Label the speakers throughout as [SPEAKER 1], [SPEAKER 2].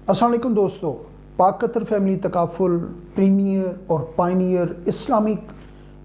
[SPEAKER 1] अस्सलाम वालेकुम दोस्तों, पाक कतर फैमिली तकाफुल प्रीमियर और पायनियर इस्लामिक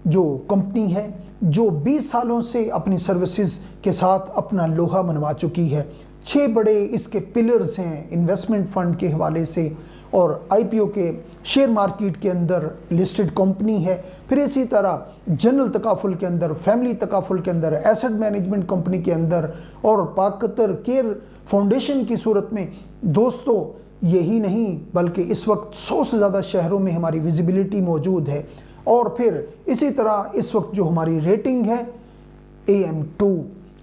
[SPEAKER 1] जो कंपनी है जो 20 सालों से अपनी सर्विसेज के साथ अपना लोहा मनवा चुकी है। 6 बड़े इसके पिलर्स हैं इन्वेस्टमेंट फ़ंड के हवाले से, और आईपीओ के शेयर मार्केट के अंदर लिस्टेड कंपनी है। फिर इसी तरह जनरल तकाफुल के अंदर, फैमिली तकाफुल के अंदर, एसेट मैनेजमेंट कंपनी के अंदर, और पाक कतर केयर फाउंडेशन की सूरत में दोस्तों यही नहीं बल्कि इस वक्त 100 से ज़्यादा शहरों में हमारी विजिबिलिटी मौजूद है। और फिर इसी तरह इस वक्त जो हमारी रेटिंग है AM2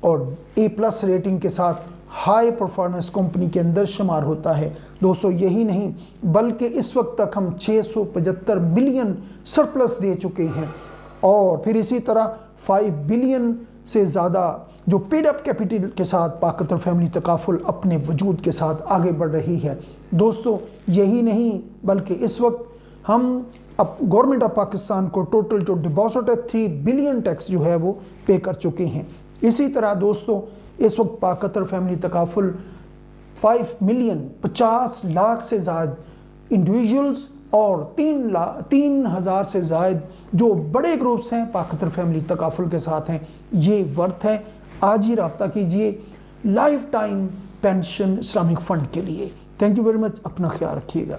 [SPEAKER 1] और A+ रेटिंग के साथ हाई परफॉर्मेंस कंपनी के अंदर शुमार होता है। दोस्तों यही नहीं बल्कि इस वक्त तक हम 675 बिलियन सरप्लस दे चुके हैं, और फिर इसी तरह 5 बिलियन से ज़्यादा जो पेड अप कैपिटल के साथ पाक कतर फैमिली तकाफुल अपने वजूद के साथ आगे बढ़ रही है। दोस्तों यही नहीं बल्कि इस वक्त हम अब गवर्नमेंट ऑफ पाकिस्तान को टोटल जो डिपॉजिट है 3 बिलियन टैक्स जो है वो पे कर चुके हैं। इसी तरह दोस्तों इस वक्त पाक Qatar family takaful 5 million 50 lakh से ज़्यादा इंडिविजुअल्स और 3,000 से ज़ायद जो बड़े ग्रुप्स हैं पाक कतर फैमिली तकाफुल के साथ हैं। ये वर्थ है, आज ही रब्ता कीजिए life time pension Islamic fund के लिए। थैंक यू वेरी मच, अपना ख्याल रखिएगा।